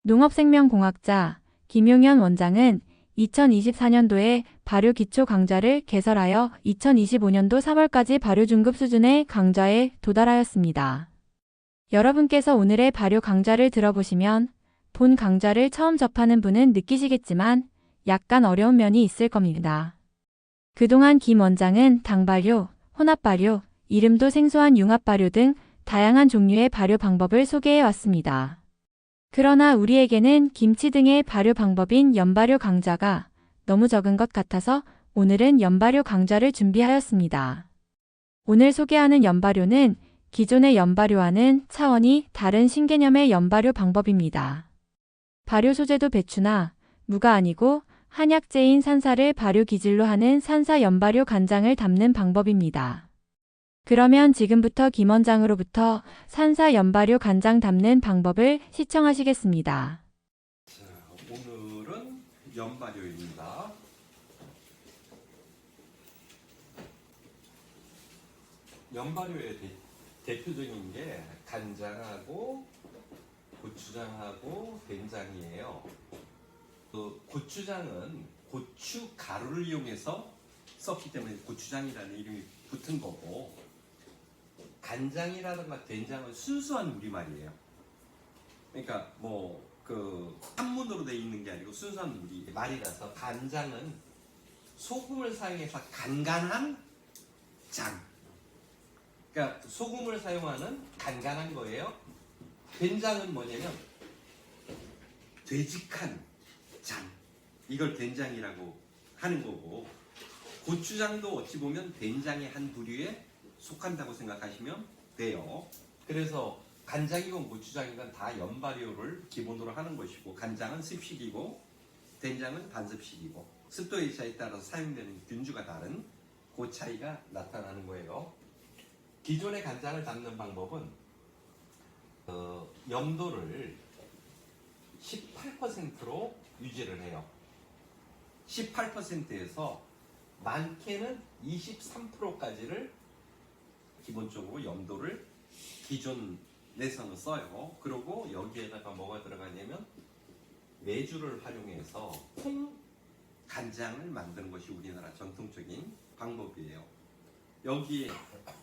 농업생명공학자 김용현 원장은 2024년도에 발효 기초 강좌를 개설하여 2025년도 3월까지 발효 중급 수준의 강좌에 도달하였습니다. 여러분께서 오늘의 발효 강좌를 들어보시면 본 강좌를 처음 접하는 분은 느끼시겠지만 약간 어려운 면이 있을 겁니다. 그동안 김 원장은 당발효, 혼합발효, 이름도 생소한 융합발효 등 다양한 종류의 발효 방법을 소개해 왔습니다. 그러나 우리에게는 김치 등의 발효 방법인 연발효 강좌가 너무 적은 것 같아서 오늘은 연발효 강좌를 준비하였습니다. 오늘 소개하는 연발효는 기존의 연발효와는 차원이 다른 신개념의 연발효 방법입니다. 발효 소재도 배추나 무가 아니고 한약재인 산사를 발효 기질로 하는 산사 연발효 간장을 담는 방법입니다. 그러면 지금부터 김 원장으로부터 산사 연발효 간장 담는 방법을 시청하시겠습니다. 자, 오늘은 연발효입니다. 연발효의 대표적인 게 간장하고 고추장하고 된장이에요. 고추장은 고추 가루를 이용해서 썼기 때문에 고추장이라는 이름이 붙은 거고, 간장이라든가 된장은 순수한 우리말이에요. 그러니까 한문으로 되어 있는 게 아니고 순수한 우리 말이라서, 간장은 소금을 사용해서 간간한 장, 그러니까 소금을 사용하는 간간한 거예요. 된장은 뭐냐면 되직한 장, 이걸 된장이라고 하는 거고, 고추장도 어찌 보면 된장의 한 부류에 속한다고 생각하시면 돼요. 그래서 간장이건 고추장이건 다 연발효를 기본으로 하는 것이고, 간장은 습식이고 된장은 반습식이고, 습도의 차에 따라서 사용되는 균주가 다른 그 차이가 나타나는 거예요. 기존의 간장을 담는 방법은 염도를 18%로 유지를 해요. 18%에서 많게는 23%까지를 기본적으로 염도를 기존 내서는 써요. 그리고 여기에다가 뭐가 들어가냐면 메주를 활용해서 콩간장을 만드는 것이 우리나라 전통적인 방법이에요. 여기에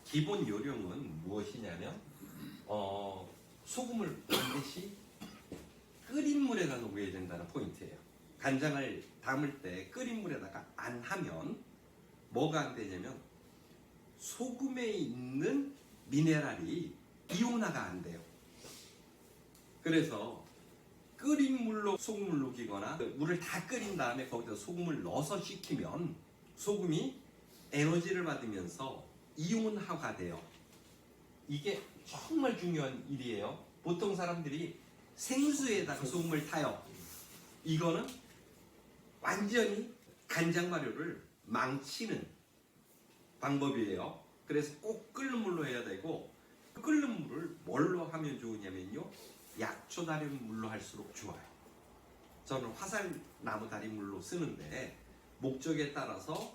기본 요령은 무엇이냐면 소금을 반드시 끓인 물에다 녹여야 된다는 포인트예요. 간장을 담을 때 끓인 물에다가 안 하면 뭐가 안 되냐면 소금에 있는 미네랄이 이온화가 안 돼요. 그래서 끓인 물로 소금을 녹이거나 물을 다 끓인 다음에 거기다 소금을 넣어서 식히면 소금이 에너지를 받으면서 이온화가 돼요. 이게 정말 중요한 일이에요. 보통 사람들이 생수에다가 소금을 타요. 이거는 완전히 간장 발효를 망치는 방법이에요. 그래서 꼭 끓는 물로 해야 되고, 끓는 물을 뭘로 하면 좋으냐면요, 약초 달인 물로 할수록 좋아요. 저는 화살나무 달인 물로 쓰는데 목적에 따라서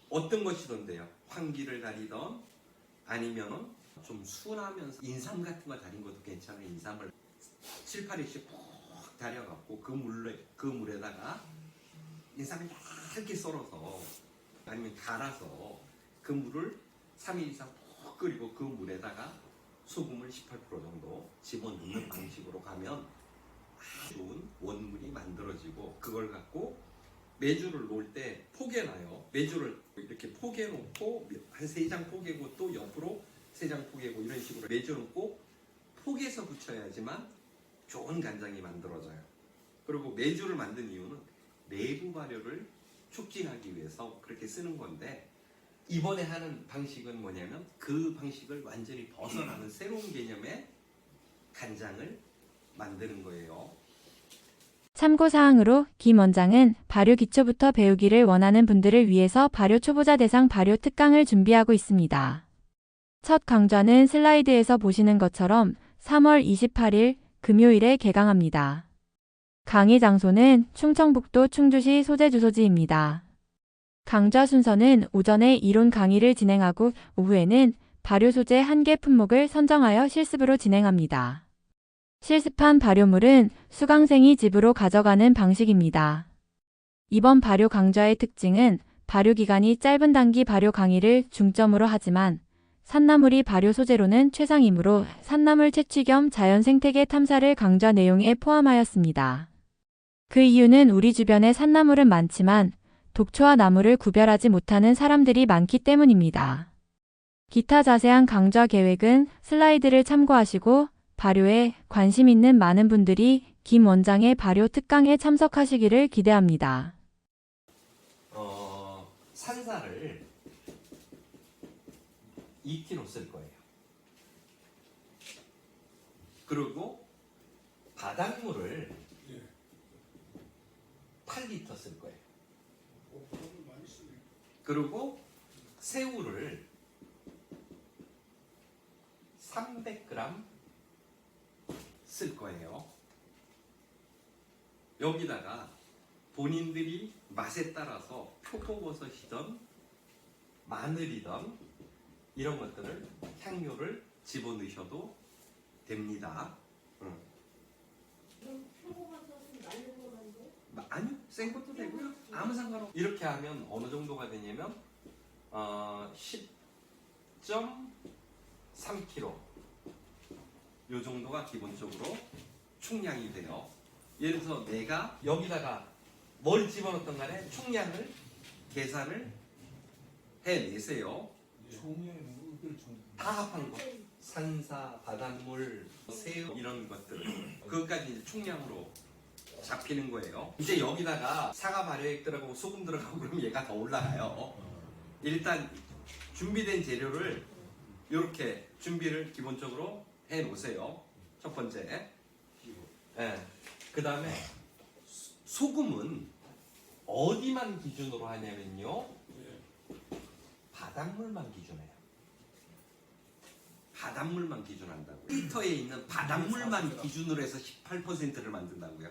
어떤 것이던데요, 황기를 달이던 아니면은 좀 순하면서 인삼 같은 거 달인 것도 괜찮아요. 인삼을 7, 8일씩 푹 달여갖고 그 물에다가 인삼을 얇게 썰어서 아니면 갈아서 그 물을 3일 이상 푹 끓이고 그 물에다가 소금을 18% 정도 집어넣는 방식으로 가면 아주 좋은 원물이 만들어지고, 그걸 갖고 메주를 놓을 때 포개놔요. 메주를 이렇게 포개놓고 한 3장 포개고 또 옆으로 3장 포개고, 이런 식으로 메주는 꼭 포개서 붙여야지만 좋은 간장이 만들어져요. 그리고 메주를 만든 이유는 내부 발효를 촉진하기 위해서 그렇게 쓰는 건데, 이번에 하는 방식은 뭐냐면 그 방식을 완전히 벗어나는 새로운 개념의 간장을 만드는 거예요. 참고사항으로 김 원장은 발효 기초부터 배우기를 원하는 분들을 위해서 발효 초보자 대상 발효 특강을 준비하고 있습니다. 첫 강좌는 슬라이드에서 보시는 것처럼 3월 28일 금요일에 개강합니다. 강의 장소는 충청북도 충주시 소재주소지입니다. 강좌 순서는 오전에 이론 강의를 진행하고 오후에는 발효 소재 1개 품목을 선정하여 실습으로 진행합니다. 실습한 발효물은 수강생이 집으로 가져가는 방식입니다. 이번 발효 강좌의 특징은 발효 기간이 짧은 단기 발효 강의를 중점으로 하지만 산나물이 발효 소재로는 최상이므로 산나물 채취 겸 자연 생태계 탐사를 강좌 내용에 포함하였습니다. 그 이유는 우리 주변에 산나물은 많지만 독초와 나무를 구별하지 못하는 사람들이 많기 때문입니다. 기타 자세한 강좌 계획은 슬라이드를 참고하시고 발효에 관심 있는 많은 분들이 김 원장의 발효 특강에 참석하시기를 기대합니다. 산사를 2kg 쓸 거예요. 그리고 바닷물을 8리터 쓸 거예요. 그리고 새우를 300g 쓸 거예요. 여기다가 본인들이 맛에 따라서 표고버섯이든 마늘이든 이런 것들을 향료를 집어넣으셔도 됩니다. 아니요, 생것도 되고요. 아무 상관없어요. 이렇게 하면 어느 정도가 되냐면 10.3kg 요 정도가 기본적으로 충량이 돼요. 예를 들어서 내가 여기다가 뭘 집어넣던 간에 충량을 계산을 해내세요. 다 합한 거. 산사, 바닷물, 새우 이런 것들 그것까지 이제 충량으로 잡히는 거예요. 이제 여기다가 사과 발효액 들어가고 소금 들어가고 그러면 얘가 더 올라가요. 일단 준비된 재료를 이렇게 준비를 기본적으로 해 놓으세요. 첫 번째. 네. 그 다음에 소금은 어디만 기준으로 하냐면요. 바닷물만 기준해요. 바닷물만 기준한다고요. 리터에 있는 바닷물만 기준으로 해서 18%를 만든다고요.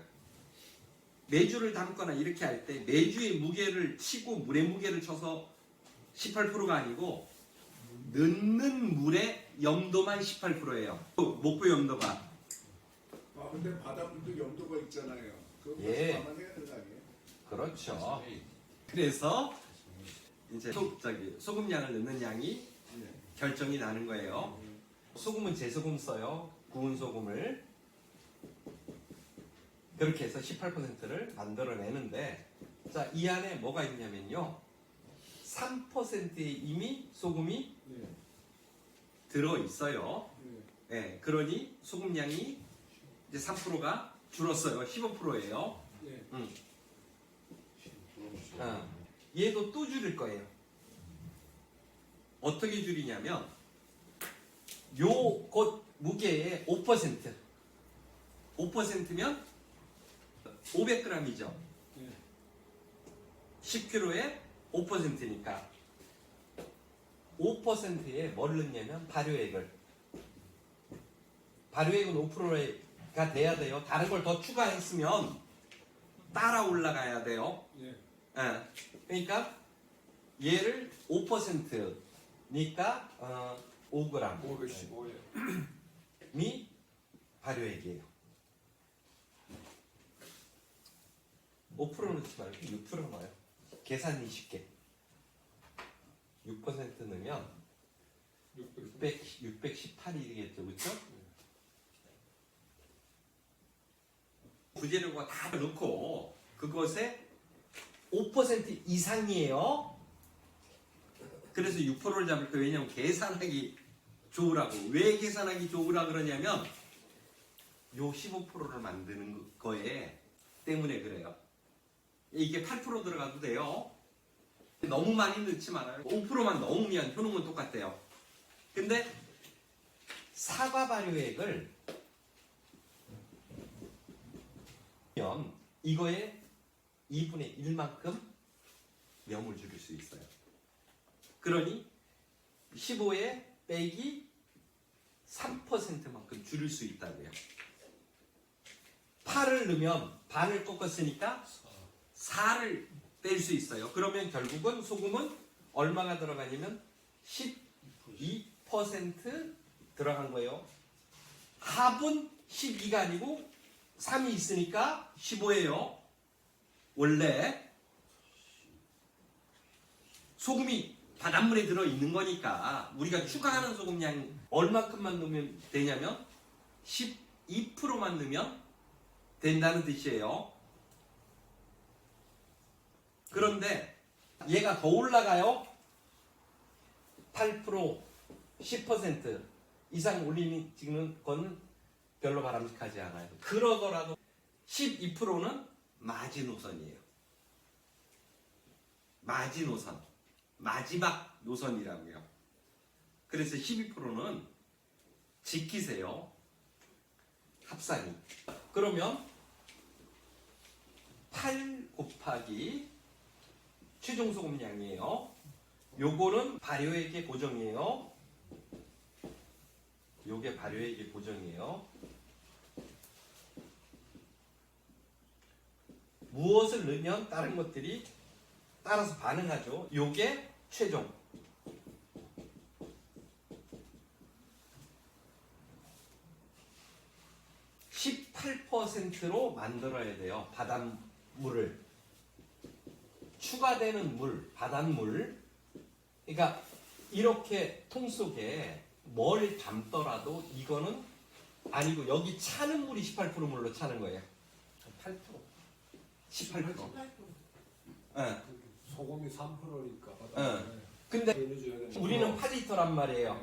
메주를 담거나 이렇게 할 때 메주의 무게를 치고 물의 무게를 쳐서 18%가 아니고 넣는 물의 염도만 18%예요. 목표 염도가. 근데 바닷물도 염도가 있잖아요. 그거 예. 감안해야 되는 거 아니에요? 그렇죠. 그래서 이제 소금량을 넣는 양이 결정이 나는 거예요. 소금은 제소금 써요. 구운 소금을. 그렇게 해서 18%를 만들어내는데, 자, 이 안에 뭐가 있냐면요. 3%의 이미 소금이 들어있어요. 네, 그러니 소금량이 이제 3%가 줄었어요. 15%예요. 얘도 또 줄일 거예요. 어떻게 줄이냐면 요것 무게의 5%. 5%면 500g이죠. 10kg에 5%니까 5%에 뭘 넣냐면 발효액을. 발효액은 5%가 돼야 돼요. 다른 걸 더 추가했으면 따라 올라가야 돼요. 그러니까 얘를 5%니까 5g 515이 발효액이에요. 5% 넣지 말고 6% 넣어요. 계산이 쉽게. 6% 넣으면 618이겠죠, 그렇죠? 부재료가 다 넣고 그것에 5% 이상이에요. 그래서 6%를 잡을 거예요. 왜냐하면 계산하기 좋으라고. 왜 계산하기 좋으라 그러냐면 요 15%를 만드는 거에 때문에 그래요. 이게 8% 들어가도 돼요. 너무 많이 넣지 말아요. 5%만 넣으면 효능은 똑같아요. 근데 사과 발효액을 이거에 2분의 1만큼 염을 줄일 수 있어요. 그러니 15에 빼기 3%만큼 줄일 수 있다고요. 8을 넣으면 반을 꺾었으니까 4를 뺄 수 있어요. 그러면 결국은 소금은 얼마가 들어가냐면 12% 들어간 거예요. 합은 12가 아니고 3이 있으니까 15예요. 원래 소금이 바닷물에 들어있는 거니까 우리가 추가하는 소금량 얼마큼만 넣으면 되냐면 12%만 넣으면 된다는 뜻이에요. 그런데 얘가 더 올라가요. 8%, 10% 이상 올리는 지금 건 별로 바람직하지 않아요. 그러더라도 12%는 마지노선이에요. 마지노선. 마지막 노선이라고요. 그래서 12%는 지키세요. 합산이. 그러면 8 곱하기 최종 소금량이에요. 요거는 발효액의 고정이에요. 요게 발효액의 고정이에요. 무엇을 넣으면 다른 것들이 따라서 반응하죠. 요게 최종. 18%로 만들어야 돼요. 바닷물을. 추가되는 물, 바닷물. 그러니까 이렇게 통 속에 뭘 담더라도 이거는 아니고 여기 차는 물이 18% 물로 차는 거예요. 8%. 18%. 8%. 예. 소금이 3%니까. 근데 우리는 8리터란 말이에요.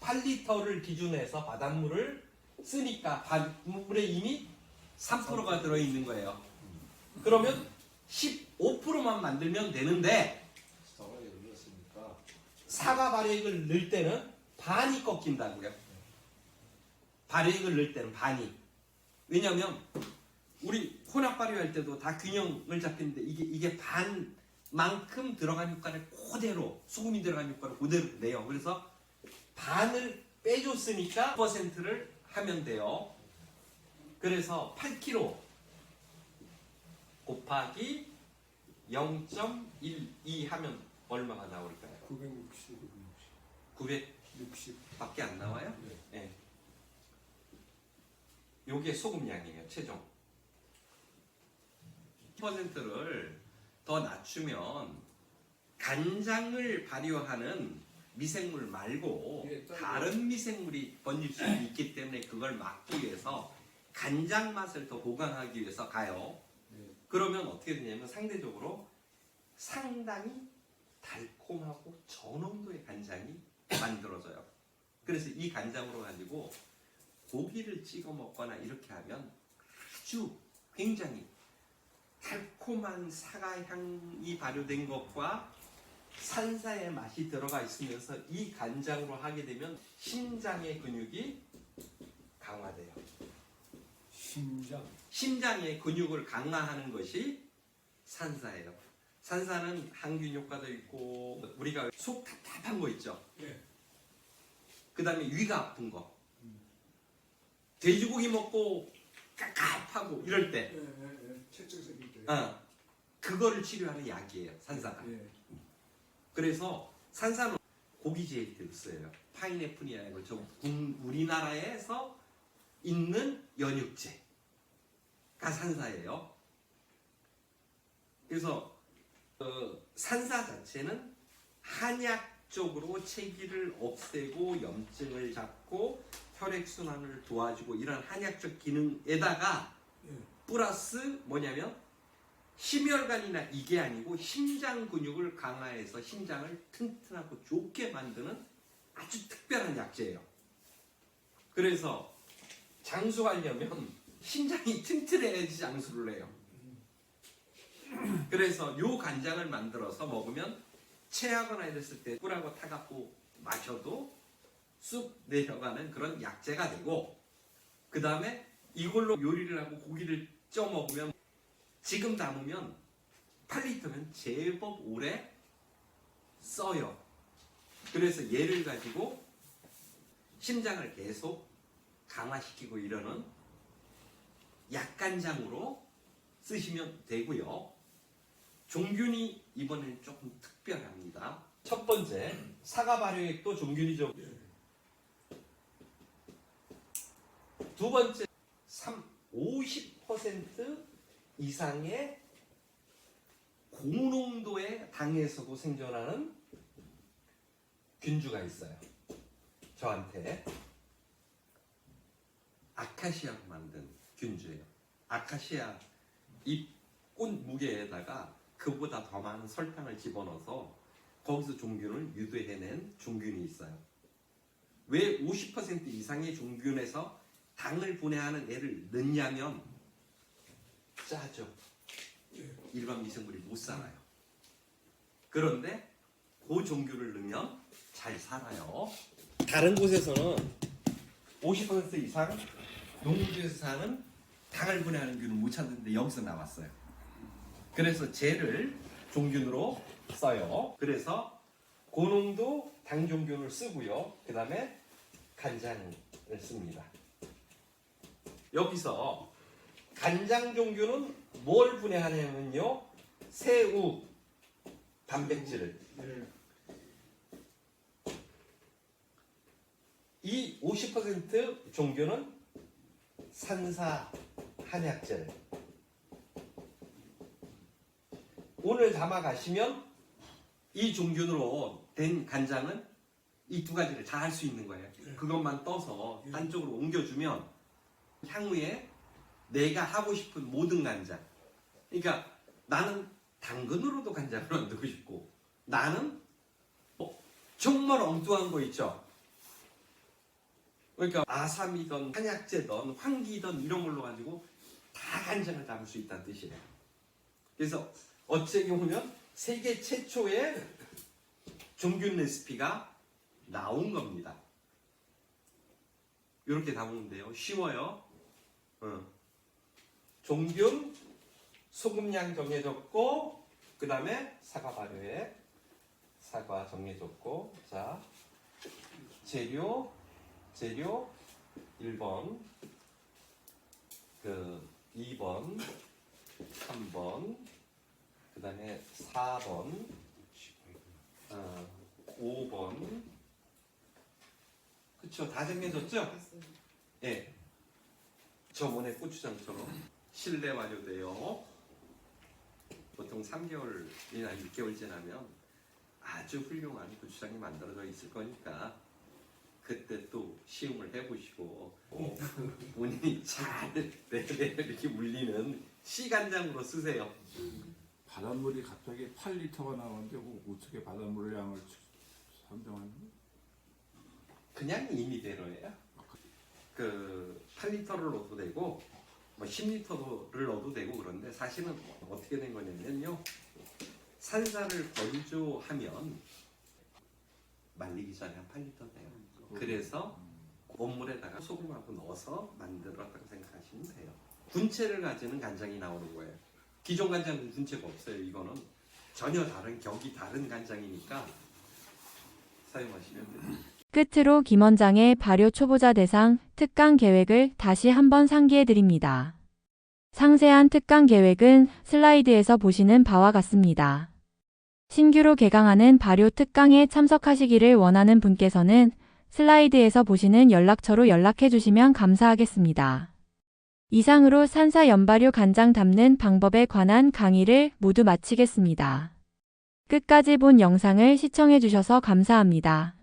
8리터를 기준해서 바닷물을 쓰니까 바닷물에 이미 3%가 들어있는 거예요. 그러면 15%만 만들면 되는데 사과 발효액을 넣을 때는 반이 꺾인다고요. 발효액을 넣을 때는 반이. 왜냐하면 우리 혼합 발효할 때도 다 균형을 잡히는데 이게 반만큼 들어간 효과를 그대로 소금이 들어간 효과를 그대로 내요. 그래서 반을 빼줬으니까 10%를 하면 돼요. 그래서 8kg 곱하기 0.12 하면 얼마가 나올까요? 960. 900밖에 안 나와요? 네. 요게 소금량이에요. 최종 10%를 더 낮추면 간장을 발효하는 미생물 말고 다른 미생물이 번질 수 있기 때문에 그걸 막기 위해서 간장 맛을 더 보강하기 위해서 가요. 그러면 어떻게 되냐면 상대적으로 상당히 달콤하고 저濃도의 간장이 만들어져요. 그래서 이 간장으로 가지고 고기를 찍어 먹거나 이렇게 하면 아주 굉장히 달콤한 사과향이 발효된 것과 산사의 맛이 들어가 있으면서 이 간장으로 하게 되면 심장의 근육이 강화돼요. 심장의 근육을 강화하는 것이 산사예요. 산사는 항균 효과도 있고 우리가 속 답답한 거 있죠. 그 다음에 위가 아픈 거. 돼지고기 먹고 깝깝하고 이럴 때 체증 생길 때. 그거를 치료하는 약이에요. 산사가. 그래서 산사는 고기제일 때 써요. 파인애플이 아니고 우리나라에서 있는 연육제가 산사예요. 그래서 산사 자체는 한약적으로 체기를 없애고 염증을 잡고 혈액순환을 도와주고 이런 한약적 기능에다가 플러스 뭐냐면 심혈관이나 이게 아니고 심장 근육을 강화해서 심장을 튼튼하고 좋게 만드는 아주 특별한 약재예요. 그래서 장수하려면 심장이 튼튼해야지 장수를 해요. 그래서 요 간장을 만들어서 먹으면 체하거나 이랬을 때 꿀하고 타갖고 마셔도 쑥 내려가는 그런 약재가 되고, 그 다음에 이걸로 요리를 하고 고기를 쪄 먹으면 지금 담으면 8리터면 제법 오래 써요. 그래서 얘를 가지고 심장을 계속 강화시키고 이러는 약간장으로 쓰시면 되고요. 종균이 이번엔 조금 특별합니다. 첫 번째, 사과 발효액도 종균이죠. 두 번째, 50% 이상의 고농도의 당에서도 생존하는 균주가 있어요. 저한테 아카시아로 만든 균주예요. 아카시아 잎꽃 무게에다가 그보다 더 많은 설탕을 집어넣어서 거기서 종균을 유도해낸 종균이 있어요. 왜 50% 이상의 종균에서 당을 분해하는 애를 넣냐면 짜죠. 일반 미생물이 못 살아요. 그런데 그 종균을 넣으면 잘 살아요. 다른 곳에서는 50% 이상 농구에서 사는 당을 분해하는 균을 못 찾는데 여기서 나왔어요. 그래서 쟤를 종균으로 써요. 그래서 고농도 당종균을 쓰고요. 그 다음에 간장을 씁니다. 여기서 간장종균은 뭘 분해하냐면요. 새우, 단백질을. 네. 이 50% 종균은 산사 한약재를. 오늘 담아 가시면 이 종균으로 된 간장은 이 두 가지를 다 할 수 있는 거예요. 그것만 떠서 딴 쪽으로 옮겨주면 향후에 내가 하고 싶은 모든 간장. 그러니까 나는 당근으로도 간장을 만들고 싶고, 나는 정말 엉뚱한 거 있죠. 그러니까 아삼이든 한약재든 황기든 이런 걸로 가지고 다 간장을 담을 수 있다는 뜻이에요. 그래서 어떻게 보면 세계 최초의 종균 레시피가 나온 겁니다. 이렇게 담으면 돼요. 쉬워요. 종균, 소금량 정해졌고, 그 다음에 사과 발효에 사과 정해졌고, 자, 재료 1번, 2번, 3번, 그 다음에 4번, 5번. 그쵸? 다 정해졌죠? 예. 저번에 고추장처럼 실내 완료돼요. 보통 3개월이나 6개월 지나면 아주 훌륭한 고추장이 만들어져 있을 거니까 그때 또 시음을 해보시고 본인이 잘 이렇게 물리는 씨간장으로 쓰세요. 바닷물이 갑자기 8리터가 나오는데 어떻게 바닷물 양을 선정하는 거예요? 그냥 임의대로예요. 그 8리터를 넣어도 되고 뭐 10리터를 넣어도 되고 그런데 사실은 어떻게 된 거냐면요. 산사를 건조하면 말리기 전에 한 8리터 돼요. 그래서 온물에다가 소금하고 넣어서 만들었다고 생각하시면 돼요. 군체를 가지는 간장이 나오는 거예요. 기존 간장은 군체가 없어요. 이거는 전혀 다른 격이 다른 간장이니까 사용하시면 돼요. 끝으로 김 원장의 발효 초보자 대상 특강 계획을 다시 한번 상기해 드립니다. 상세한 특강 계획은 슬라이드에서 보시는 바와 같습니다. 신규로 개강하는 발효 특강에 참석하시기를 원하는 분께서는 슬라이드에서 보시는 연락처로 연락해 주시면 감사하겠습니다. 이상으로 산사 연발효 간장 담는 방법에 관한 강의를 모두 마치겠습니다. 끝까지 본 영상을 시청해 주셔서 감사합니다.